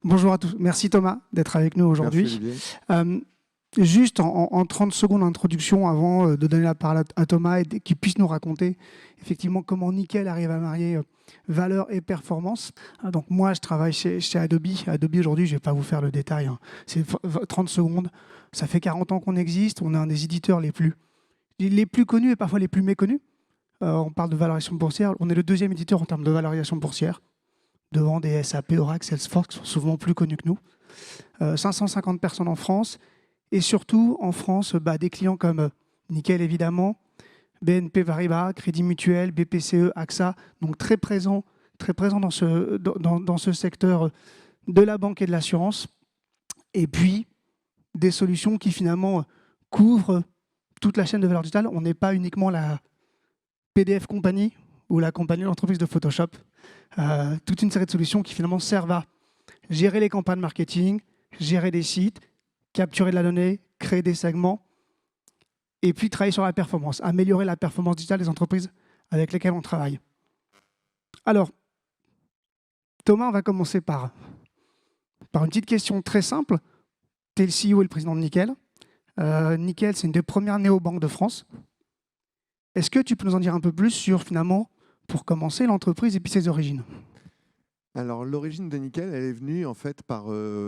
Bonjour à tous. Merci Thomas d'être avec nous Merci aujourd'hui. Olivier. Euh, Juste en 30 secondes d'introduction avant de donner la parole à Thomas et qu'il puisse nous raconter effectivement comment Nickel arrive à marier valeur et performance. Donc moi, je travaille chez Adobe. Adobe aujourd'hui, je ne vais pas vous faire le détail, hein. C'est 30 secondes. Ça fait 40 ans qu'on existe. On est un des éditeurs les plus connus et parfois les plus méconnus. On parle de valorisation boursière. On est le deuxième éditeur en termes de valorisation boursière, devant des SAP, Oracle, Salesforce qui sont souvent plus connus que nous. 550 personnes en France. Et surtout, en France, des clients comme Nickel, évidemment, BNP Paribas, Crédit Mutuel, BPCE, AXA, donc très présent dans ce secteur de la banque et de l'assurance. Et puis, des solutions qui finalement couvrent toute la chaîne de valeur digitale. On n'est pas uniquement la PDF compagnie ou la compagnie d'entreprise de Photoshop. Toute une série de solutions qui finalement servent à gérer les campagnes marketing, gérer des sites, capturer de la donnée, créer des segments, et puis travailler sur la performance, améliorer la performance digitale des entreprises avec lesquelles on travaille. Alors, Thomas, on va commencer par une petite question très simple. Tu es le CEO et le président de Nickel. Nickel, c'est une des premières néobanques de France. Est-ce que tu peux nous en dire un peu plus sur, finalement, pour commencer, l'entreprise et puis ses origines? Alors l'origine de Nickel, elle est venue en fait par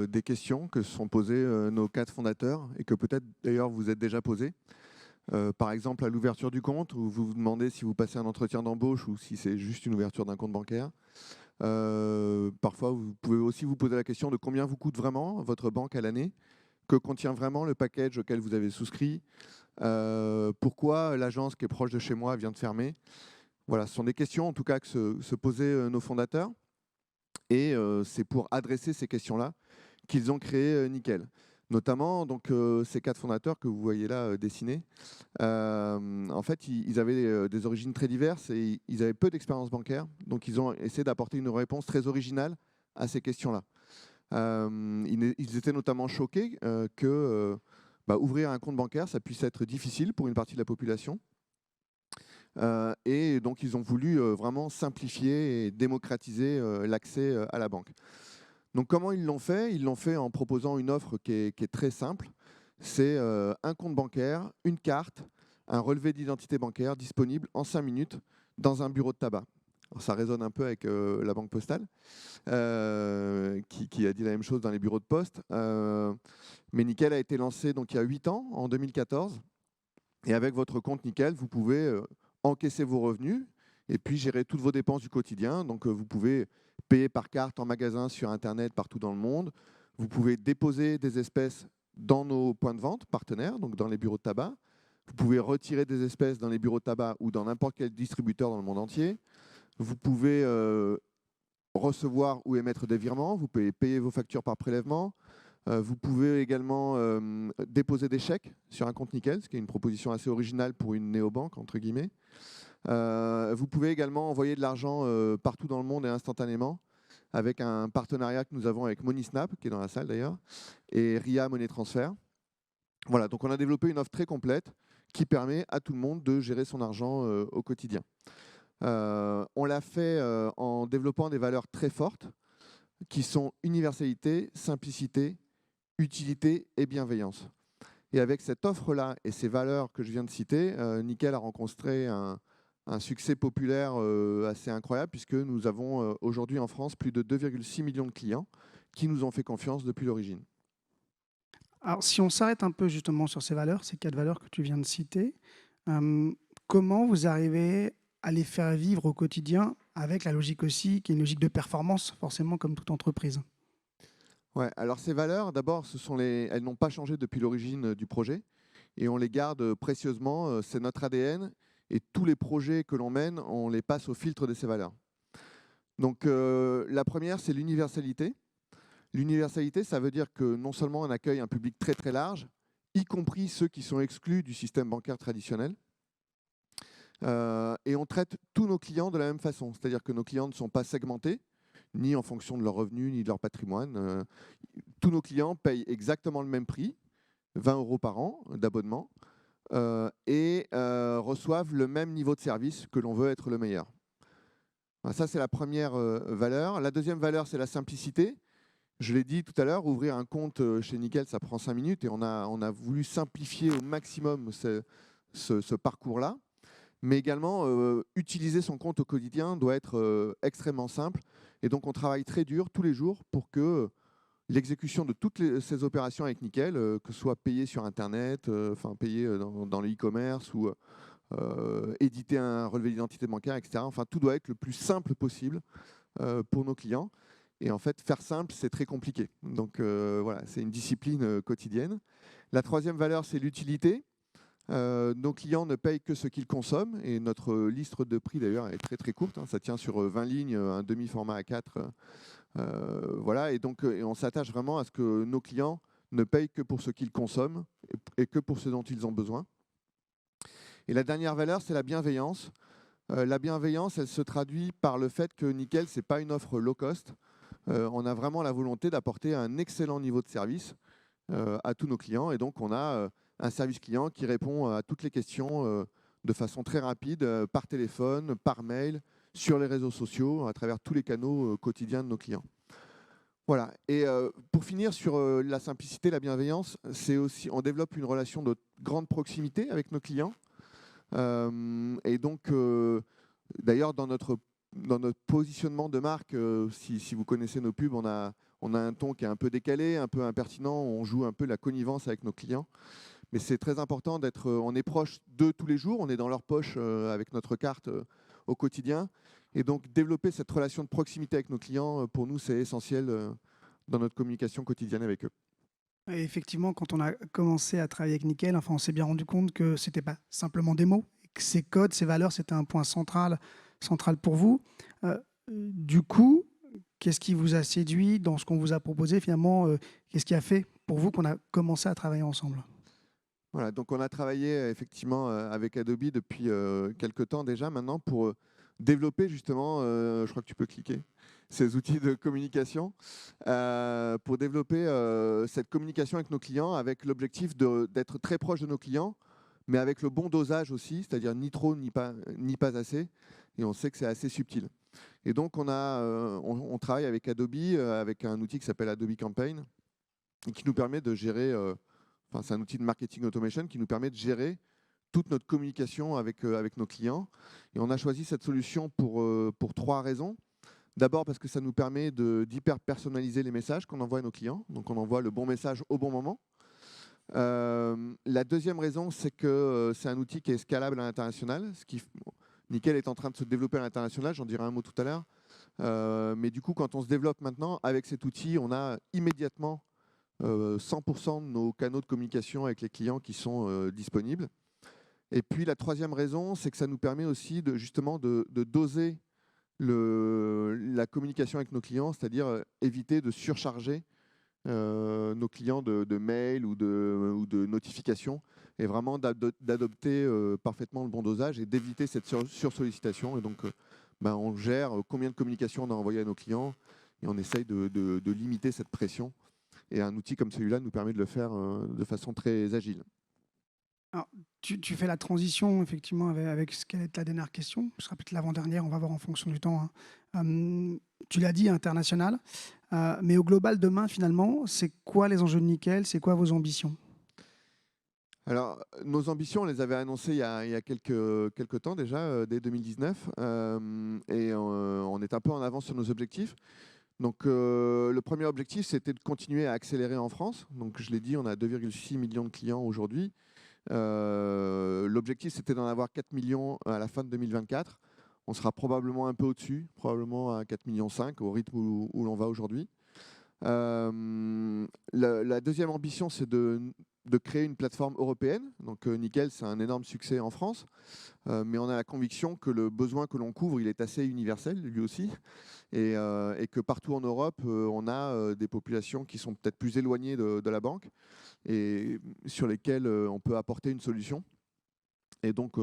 des questions que se sont posées nos 4 fondateurs et que peut-être d'ailleurs vous êtes déjà posées. Par exemple à l'ouverture du compte où vous vous demandez si vous passez un entretien d'embauche ou si c'est juste une ouverture d'un compte bancaire. Parfois vous pouvez aussi vous poser la question de combien vous coûte vraiment votre banque à l'année, que contient vraiment le package auquel vous avez souscrit, pourquoi l'agence qui est proche de chez moi vient de fermer. Voilà, ce sont des questions en tout cas que se posaient nos fondateurs. Et c'est pour adresser ces questions-là qu'ils ont créé Nickel. Notamment, donc, ces 4 fondateurs que vous voyez là dessinés, en fait, ils avaient des origines très diverses et ils avaient peu d'expérience bancaire. Donc, ils ont essayé d'apporter une réponse très originale à ces questions-là. Ils étaient notamment choqués que ouvrir un compte bancaire, ça puisse être difficile pour une partie de la population. Et donc, ils ont voulu vraiment simplifier et démocratiser l'accès à la banque. Donc, comment ils l'ont fait? Ils l'ont fait en proposant une offre qui est très simple. C'est un compte bancaire, une carte, un relevé d'identité bancaire disponible en 5 minutes dans un bureau de tabac. Alors, ça résonne un peu avec la Banque Postale, qui a dit la même chose dans les bureaux de poste. Mais Nickel a été lancé donc, il y a 8 ans, en 2014. Et avec votre compte Nickel, vous pouvez encaisser vos revenus et puis gérer toutes vos dépenses du quotidien. Donc, vous pouvez payer par carte en magasin, sur Internet, partout dans le monde. Vous pouvez déposer des espèces dans nos points de vente partenaires, donc dans les bureaux de tabac. Vous pouvez retirer des espèces dans les bureaux de tabac ou dans n'importe quel distributeur dans le monde entier. Vous pouvez recevoir ou émettre des virements. Vous pouvez payer vos factures par prélèvement. Vous pouvez également déposer des chèques sur un compte Nickel, ce qui est une proposition assez originale pour une néobanque, entre guillemets. Vous pouvez également envoyer de l'argent partout dans le monde et instantanément avec un partenariat que nous avons avec Monisnap, qui est dans la salle d'ailleurs, et RIA Money Transfer. Voilà, donc on a développé une offre très complète qui permet à tout le monde de gérer son argent au quotidien. On l'a fait en développant des valeurs très fortes qui sont universalité, simplicité, utilité et bienveillance. Et avec cette offre-là et ces valeurs que je viens de citer, Nickel a rencontré un succès populaire assez incroyable puisque nous avons aujourd'hui en France plus de 2,6 millions de clients qui nous ont fait confiance depuis l'origine. Alors, si on s'arrête un peu justement sur ces valeurs, ces 4 valeurs que tu viens de citer, comment vous arrivez à les faire vivre au quotidien avec la logique aussi, qui est une logique de performance, forcément, comme toute entreprise? Ouais, alors ces valeurs, d'abord, elles n'ont pas changé depuis l'origine du projet et on les garde précieusement. C'est notre ADN et tous les projets que l'on mène, on les passe au filtre de ces valeurs. Donc la première, c'est l'universalité. L'universalité, ça veut dire que non seulement on accueille un public très très large, y compris ceux qui sont exclus du système bancaire traditionnel, et on traite tous nos clients de la même façon. C'est-à-dire que nos clients ne sont pas segmentés, ni en fonction de leurs revenus, ni de leur patrimoine. Tous nos clients payent exactement le même prix, 20 € par an d'abonnement, et reçoivent le même niveau de service que l'on veut être le meilleur. Ça, c'est la première valeur. La deuxième valeur, c'est la simplicité. Je l'ai dit tout à l'heure, ouvrir un compte chez Nickel, ça prend 5 minutes et on a voulu simplifier au maximum ce parcours-là. Mais également, utiliser son compte au quotidien doit être extrêmement simple. Et donc, on travaille très dur tous les jours pour que l'exécution de toutes ces opérations avec Nickel, que ce soit payé sur Internet, enfin payé dans le e-commerce ou éditer un relevé d'identité bancaire, etc. Enfin, tout doit être le plus simple possible pour nos clients. Et en fait, faire simple, c'est très compliqué. Donc voilà, c'est une discipline quotidienne. La troisième valeur, c'est l'utilité. Nos clients ne payent que ce qu'ils consomment et notre liste de prix d'ailleurs est très très courte, hein. Ça tient sur 20 lignes, un demi-format A4. Voilà, et donc on s'attache vraiment à ce que nos clients ne payent que pour ce qu'ils consomment et que pour ce dont ils ont besoin. Et la dernière valeur, c'est la bienveillance. La bienveillance, elle se traduit par le fait que Nickel, ce n'est pas une offre low cost. On a vraiment la volonté d'apporter un excellent niveau de service à tous nos clients. Et donc, on a un service client qui répond à toutes les questions de façon très rapide, par téléphone, par mail, sur les réseaux sociaux, à travers tous les canaux quotidiens de nos clients. Voilà. Et pour finir sur la simplicité, la bienveillance, c'est aussi, on développe une relation de grande proximité avec nos clients. Et donc, d'ailleurs, dans notre positionnement de marque, si vous connaissez nos pubs, on a un ton qui est un peu décalé, un peu impertinent, on joue un peu la connivence avec nos clients. Mais c'est très important d'être, on est proche d'eux tous les jours, on est dans leur poche avec notre carte au quotidien. Et donc, développer cette relation de proximité avec nos clients, pour nous, c'est essentiel dans notre communication quotidienne avec eux. Et effectivement, quand on a commencé à travailler avec Nickel, enfin, on s'est bien rendu compte que ce n'était pas simplement des mots, que ces codes, ces valeurs, c'était un point central pour vous. Du coup, qu'est-ce qui vous a séduit dans ce qu'on vous a proposé finalement? Qu'est-ce qui a fait pour vous qu'on a commencé à travailler ensemble? Voilà, donc on a travaillé effectivement avec Adobe depuis quelques temps déjà maintenant pour développer justement, je crois que tu peux cliquer, ces outils de communication, pour développer cette communication avec nos clients avec l'objectif d'être très proche de nos clients, mais avec le bon dosage aussi, c'est-à-dire ni trop ni pas assez, et on sait que c'est assez subtil. Et donc on travaille avec Adobe, avec un outil qui s'appelle Adobe Campaign, et qui nous permet de gérer... Enfin, c'est un outil de marketing automation qui nous permet de gérer toute notre communication avec nos clients. Et on a choisi cette solution pour trois raisons. D'abord parce que ça nous permet d'hyper personnaliser les messages qu'on envoie à nos clients. Donc on envoie le bon message au bon moment. La deuxième raison, c'est que c'est un outil qui est scalable à l'international. Nickel est en train de se développer à l'international, j'en dirai un mot tout à l'heure. Mais du coup, quand on se développe maintenant avec cet outil, on a immédiatement 100% de nos canaux de communication avec les clients qui sont disponibles. Et puis la troisième raison, c'est que ça nous permet aussi justement de doser la communication avec nos clients, c'est-à-dire éviter de surcharger nos clients de mails ou de notifications, et vraiment d'adopter parfaitement le bon dosage et d'éviter cette sursollicitation. Et donc, on gère combien de communications on a envoyé à nos clients et on essaye de limiter cette pression. Et un outil comme celui-là nous permet de le faire de façon très agile. Alors, tu fais la transition effectivement avec ce qu'est la dernière question. Ce sera peut-être l'avant-dernière, on va voir en fonction du temps, hein. Tu l'as dit, international. Mais au global, demain, finalement, c'est quoi les enjeux de Nickel? C'est quoi vos ambitions? Alors, nos ambitions, on les avait annoncées il y a quelques temps déjà, dès 2019. Et on est un peu en avance sur nos objectifs. Donc, le premier objectif, c'était de continuer à accélérer en France. Donc, je l'ai dit, on a 2,6 millions de clients aujourd'hui. L'objectif, c'était d'en avoir 4 millions à la fin de 2024. On sera probablement un peu au-dessus, probablement à 4,5 millions au rythme où l'on va aujourd'hui. La deuxième ambition, c'est de créer une plateforme européenne. Donc Nickel, c'est un énorme succès en France, mais on a la conviction que le besoin que l'on couvre, il est assez universel lui aussi, et que partout en Europe, on a des populations qui sont peut-être plus éloignées de la banque et sur lesquelles on peut apporter une solution. Et donc,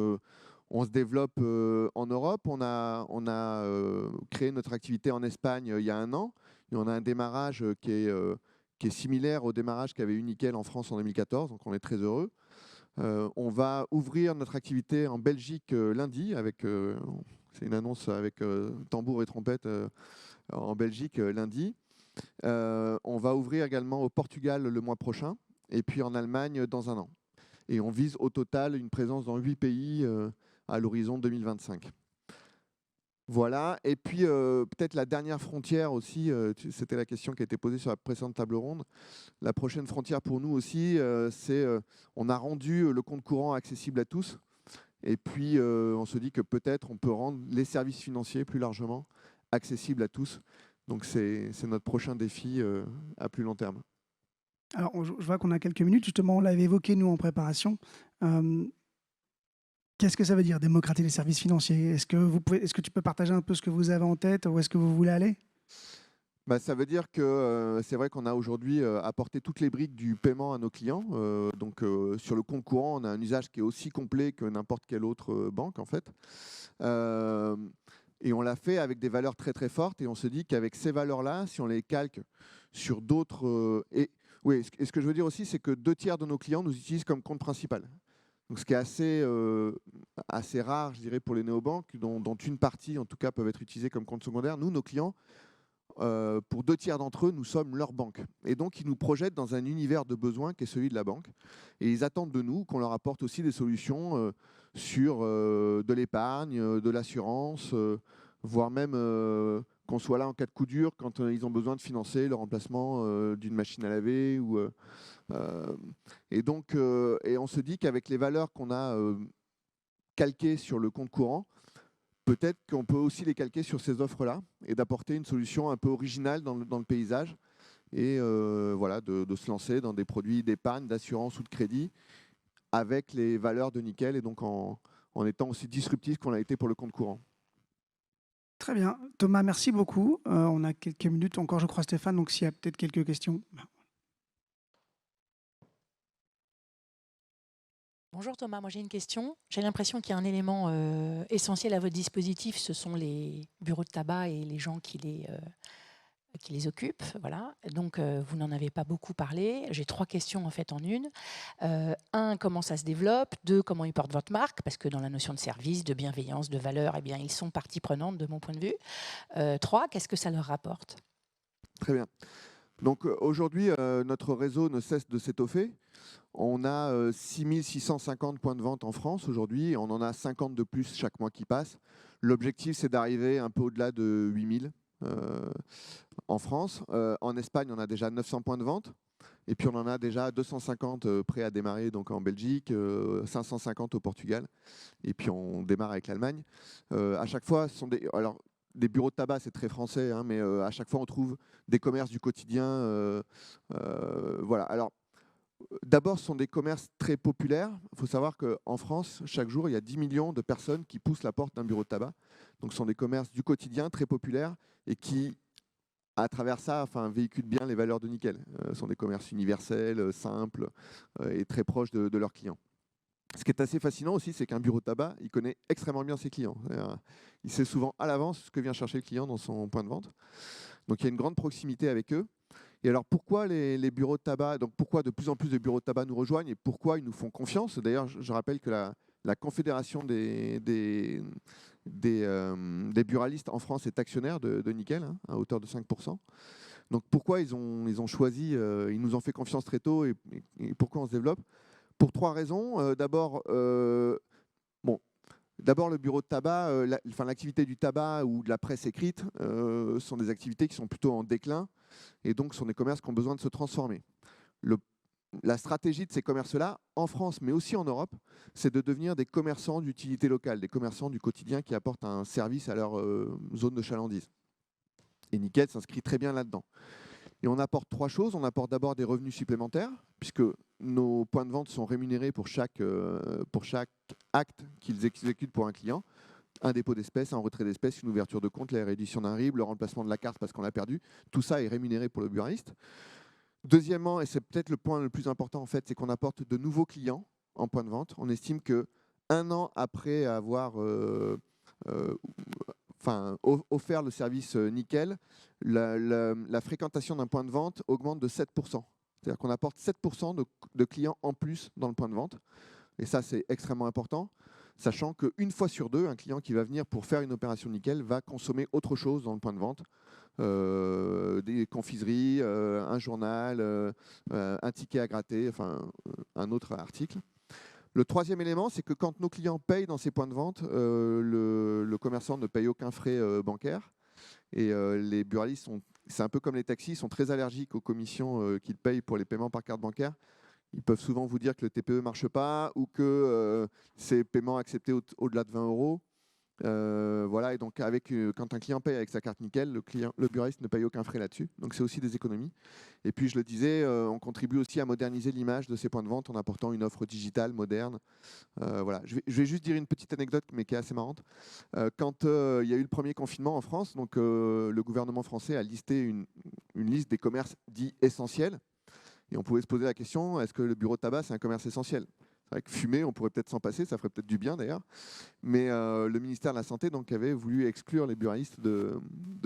on se développe en Europe. On a créé notre activité en Espagne il y a un an. Et on a un démarrage qui est similaire au démarrage qu'avait eu Nickel en France en 2014. Donc, on est très heureux. On va ouvrir notre activité en Belgique lundi. C'est une annonce avec tambour et trompette en Belgique lundi. On va ouvrir également au Portugal le mois prochain et puis en Allemagne dans un an. Et on vise au total une présence dans 8 pays à l'horizon 2025. Voilà, et puis peut-être la dernière frontière aussi, c'était la question qui a été posée sur la précédente table ronde. La prochaine frontière pour nous aussi, c'est on a rendu le compte courant accessible à tous, et puis on se dit que peut-être on peut rendre les services financiers plus largement accessibles à tous. Donc c'est notre prochain défi à plus long terme. Alors, je vois qu'on a quelques minutes. Justement, on l'avait évoqué, nous, en préparation. Qu'est-ce que ça veut dire, démocratiser les services financiers? Est-ce que tu peux partager un peu ce que vous avez en tête? Où est-ce que vous voulez aller? Bah, ça veut dire que c'est vrai qu'on a aujourd'hui apporté toutes les briques du paiement à nos clients. Donc sur le compte courant, on a un usage qui est aussi complet que n'importe quelle autre banque en fait. Et on l'a fait avec des valeurs très très fortes. Et on se dit qu'avec ces valeurs-là, si on les calque sur d'autres... oui, et ce que je veux dire aussi, c'est que 2 tiers de nos clients nous utilisent comme compte principal. Donc, ce qui est assez rare, je dirais, pour les néobanques, dont une partie, en tout cas, peuvent être utilisées comme compte secondaire. Nous, nos clients, pour 2 tiers d'entre eux, nous sommes leur banque. Et donc, ils nous projettent dans un univers de besoins qui est celui de la banque. Et ils attendent de nous qu'on leur apporte aussi des solutions sur de l'épargne, de l'assurance, voire même qu'on soit là en cas de coup dur quand ils ont besoin de financer le remplacement d'une machine à laver. Et donc, et on se dit qu'avec les valeurs qu'on a calquées sur le compte courant, peut-être qu'on peut aussi les calquer sur ces offres-là et d'apporter une solution un peu originale dans le paysage et voilà, de se lancer dans des produits d'épargne, d'assurance ou de crédit avec les valeurs de Nickel et donc en étant aussi disruptif qu'on l'a été pour le compte courant. Très bien. Thomas, merci beaucoup. On a quelques minutes encore, je crois, Stéphane. Donc, s'il y a peut-être quelques questions. Bonjour Thomas, moi j'ai une question. J'ai l'impression qu'il y a un élément essentiel à votre dispositif, ce sont les bureaux de tabac et les gens qui les occupent. Voilà. Donc vous n'en avez pas beaucoup parlé. J'ai 3 questions en fait en une. 1, comment ça se développe? 2, comment ils portent votre marque? Parce que dans la notion de service, de bienveillance, de valeur, eh bien, ils sont partie prenante de mon point de vue. 3, qu'est-ce que ça leur rapporte? Très bien. Donc aujourd'hui, notre réseau ne cesse de s'étoffer. On a 6650 points de vente en France aujourd'hui. On en a 50 de plus chaque mois qui passe. L'objectif, c'est d'arriver un peu au-delà de 8000 en France. En Espagne, on a déjà 900 points de vente. Et puis, on en a déjà 250 prêts à démarrer donc en Belgique, 550 au Portugal. Et puis, on démarre avec l'Allemagne. À chaque fois, ce sont des bureaux de tabac, c'est très français, hein, mais à chaque fois, on trouve des commerces du quotidien. Voilà. Alors, d'abord, ce sont des commerces très populaires. Il faut savoir qu'en France, chaque jour, il y a 10 millions de personnes qui poussent la porte d'un bureau de tabac. Donc, ce sont des commerces du quotidien très populaires et qui, à travers ça, véhiculent bien les valeurs de Nickel. Ce sont des commerces universels, simples et très proches de leurs clients. Ce qui est assez fascinant aussi, c'est qu'un bureau de tabac, il connaît extrêmement bien ses clients. Il sait souvent à l'avance ce que vient chercher le client dans son point de vente. Donc, il y a une grande proximité avec eux. Et alors, pourquoi les bureaux de tabac, donc pourquoi de plus en plus de bureaux de tabac nous rejoignent et pourquoi ils nous font confiance? D'ailleurs, je rappelle que la Confédération des buralistes en France est actionnaire de Nickel, hein, à hauteur de 5%. Donc, pourquoi ils ont choisi, ils nous ont fait confiance très tôt et pourquoi on se développe? Pour 3 raisons. D'abord, le bureau de tabac, l'activité du tabac ou de la presse écrite sont des activités qui sont plutôt en déclin et donc sont des commerces qui ont besoin de se transformer. La stratégie de ces commerces-là, en France mais aussi en Europe, c'est de devenir des commerçants d'utilité locale, des commerçants du quotidien qui apportent un service à leur zone de chalandise. Et Nickel s'inscrit très bien là-dedans. Et on apporte 3 choses. On apporte d'abord des revenus supplémentaires, puisque nos points de vente sont rémunérés pour chaque acte qu'ils exécutent pour un client. Un dépôt d'espèces, un retrait d'espèces, une ouverture de compte, la réédition d'un RIB, le remplacement de la carte parce qu'on l'a perdu. Tout ça est rémunéré pour le buraliste. Deuxièmement, et c'est peut-être le point le plus important en fait, c'est qu'on apporte de nouveaux clients en point de vente. On estime que 1 an après avoir offert le service Nickel, la fréquentation d'un point de vente augmente de 7%. C'est-à-dire qu'on apporte 7% de clients en plus dans le point de vente. Et ça, c'est extrêmement important. sachant qu'une fois sur deux, un client qui va venir pour faire une opération nickel va consommer autre chose dans le point de vente. Des confiseries, un journal, un ticket à gratter, enfin un autre article. Le troisième élément, c'est que quand nos clients payent dans ces points de vente, le commerçant ne paye aucun frais bancaire. Et les buralistes, c'est un peu comme les taxis, sont très allergiques aux commissions qu'ils payent pour les paiements par carte bancaire. Ils peuvent souvent vous dire que le TPE ne marche pas ou que c'est paiement accepté au-delà de 20 euros. Voilà, et donc quand un client paye avec sa carte nickel, le buraliste ne paye aucun frais là-dessus. Donc c'est aussi des économies. Et puis je le disais, on contribue aussi à moderniser l'image de ces points de vente en apportant une offre digitale, moderne. Voilà. Je vais juste dire une petite anecdote mais qui est assez marrante. Quand il y a eu le premier confinement en France, donc, le gouvernement français a listé une liste des commerces dits essentiels. Et on pouvait se poser la question, est-ce que le bureau de tabac, c'est un commerce essentiel ? C'est vrai que fumer, on pourrait peut-être s'en passer, ça ferait peut-être du bien d'ailleurs. Mais le ministère de la Santé donc, avait voulu exclure les buralistes de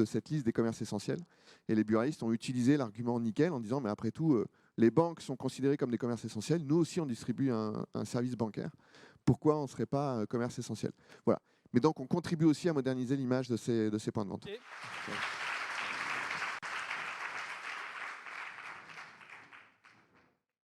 cette liste des commerces essentiels. Et les buralistes ont utilisé l'argument nickel en disant, mais après tout, les banques sont considérées comme des commerces essentiels. Nous aussi, on distribue un service bancaire. Pourquoi on ne serait pas commerce essentiel ? Voilà. Mais donc, on contribue aussi à moderniser l'image de ces points de vente.